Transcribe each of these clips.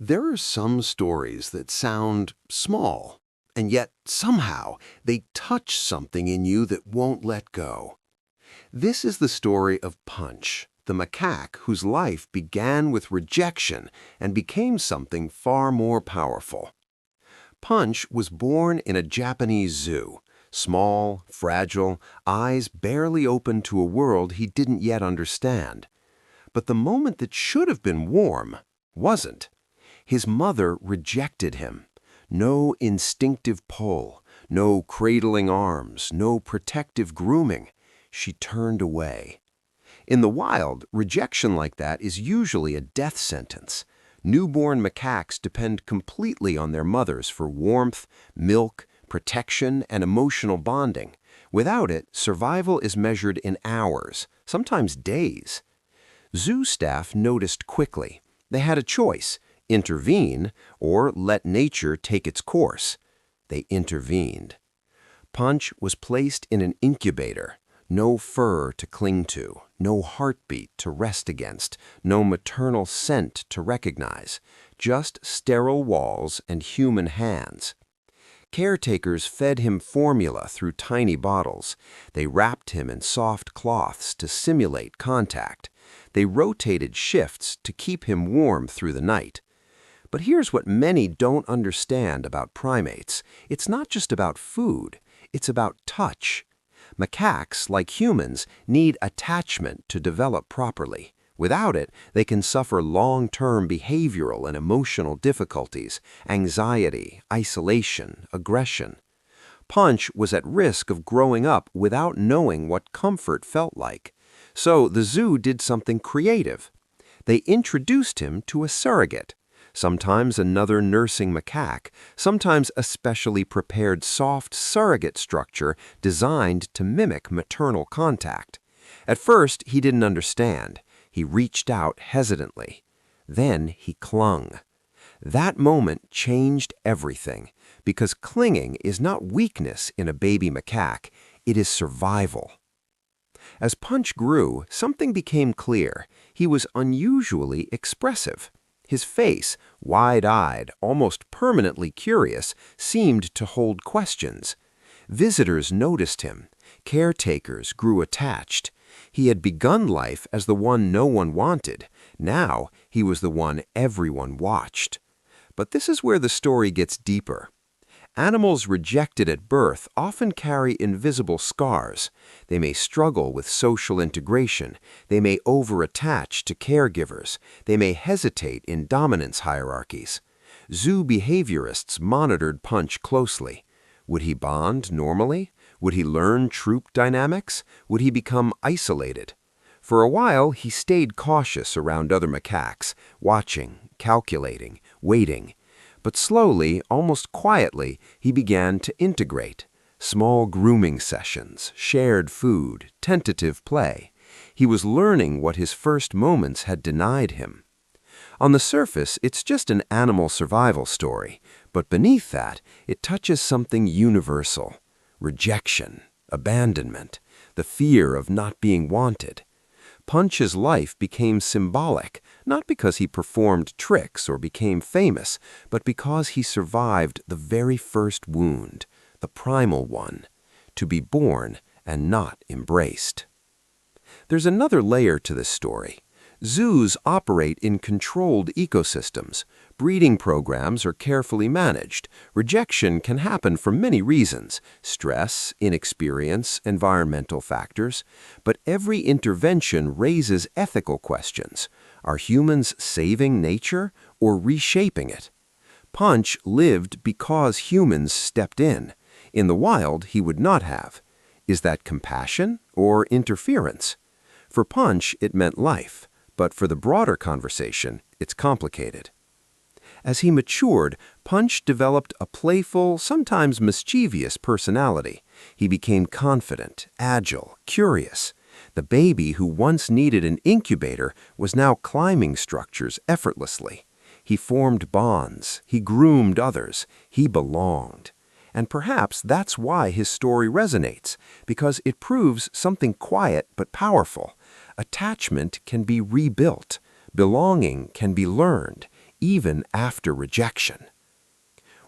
There are some stories that sound small, and yet somehow they touch something in you that won't let go. This is the story of Punch, the macaque whose life began with rejection and became something far more powerful. Punch was born in a Japanese zoo, small, fragile, eyes barely open to a world he didn't yet understand. But the moment that should have been warm wasn't. His mother rejected him. No instinctive pull, no cradling arms, no protective grooming. She turned away. In the wild, rejection like that is usually a death sentence. Newborn macaques depend completely on their mothers for warmth, milk, protection, and emotional bonding. Without it, survival is measured in hours, sometimes days. Zoo staff noticed quickly. They had a choice: intervene or let nature take its course. They intervened. Punch was placed in an incubator. No fur to cling to, no heartbeat to rest against, no maternal scent to recognize, just sterile walls and human hands. Caretakers fed him formula through tiny bottles. They wrapped him in soft cloths to simulate contact. They rotated shifts to keep him warm through the night. But here's what many don't understand about primates. It's not just about food, it's about touch. Macaques, like humans, need attachment to develop properly. Without it, they can suffer long-term behavioral and emotional difficulties, anxiety, isolation, aggression. Punch was at risk of growing up without knowing what comfort felt like. So the zoo did something creative. They introduced him to a surrogate. Sometimes another nursing macaque, sometimes a specially prepared soft surrogate structure designed to mimic maternal contact. At first, he didn't understand. He reached out hesitantly. Then he clung. That moment changed everything, because clinging is not weakness in a baby macaque, it is survival. As Punch grew, something became clear. He was unusually expressive. His face, wide-eyed, almost permanently curious, seemed to hold questions. Visitors noticed him. Caretakers grew attached. He had begun life as the one no one wanted. Now he was the one everyone watched. But this is where the story gets deeper. Animals rejected at birth often carry invisible scars. They may struggle with social integration. They may over-attach to caregivers. They may hesitate in dominance hierarchies. Zoo behaviorists monitored Punch closely. Would he bond normally? Would he learn troop dynamics? Would he become isolated? For a while, he stayed cautious around other macaques, watching, calculating, waiting. But slowly, almost quietly, he began to integrate. Small grooming sessions, shared food, tentative play. He was learning what his first moments had denied him. On the surface, it's just an animal survival story, but beneath that, it touches something universal: rejection, abandonment, the fear of not being wanted. Punch's life became symbolic, not because he performed tricks or became famous, but because he survived the very first wound, the primal one, to be born and not embraced. There's another layer to this story. Zoos operate in controlled ecosystems. Breeding programs are carefully managed. Rejection can happen for many reasons: stress, inexperience, environmental factors. But every intervention raises ethical questions. Are humans saving nature or reshaping it? Punch lived because humans stepped in. In the wild, he would not have. Is that compassion or interference? For Punch, it meant life. But for the broader conversation, it's complicated. As he matured, Punch developed a playful, sometimes mischievous personality. He became confident, agile, curious. The baby who once needed an incubator was now climbing structures effortlessly. He formed bonds. He groomed others. He belonged. And perhaps that's why his story resonates, because it proves something quiet but powerful. Attachment can be rebuilt. Belonging can be learned. even after rejection.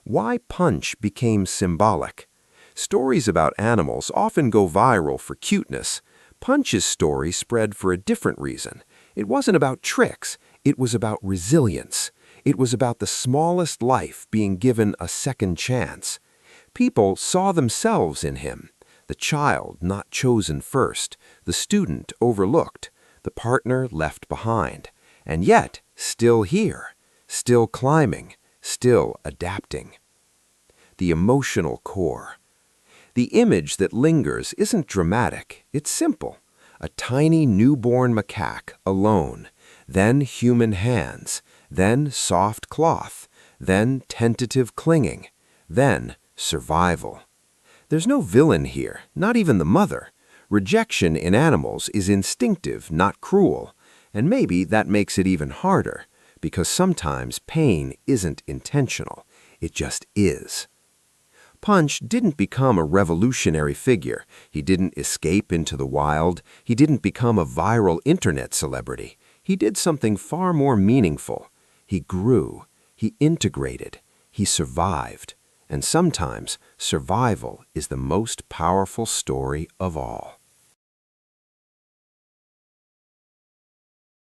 Why Punch became symbolic. Stories about animals often go viral for cuteness. Punch's story spread for a different reason. It wasn't about tricks, it was about resilience. It was about the smallest life being given a second chance. People saw themselves in him. The child not chosen first, the student overlooked, the partner left behind. And yet, still here, still climbing, still adapting. The emotional core. The image that lingers isn't dramatic, it's simple. A tiny newborn macaque alone, then human hands, then soft cloth, then tentative clinging, then survival. There's no villain here, not even the mother. Rejection in animals is instinctive, not cruel. And maybe that makes it even harder, because sometimes pain isn't intentional, it just is. Punch didn't become a revolutionary figure. He didn't escape into the wild. He didn't become a viral internet celebrity. He did something far more meaningful. He grew. He integrated. He survived. And sometimes survival is the most powerful story of all.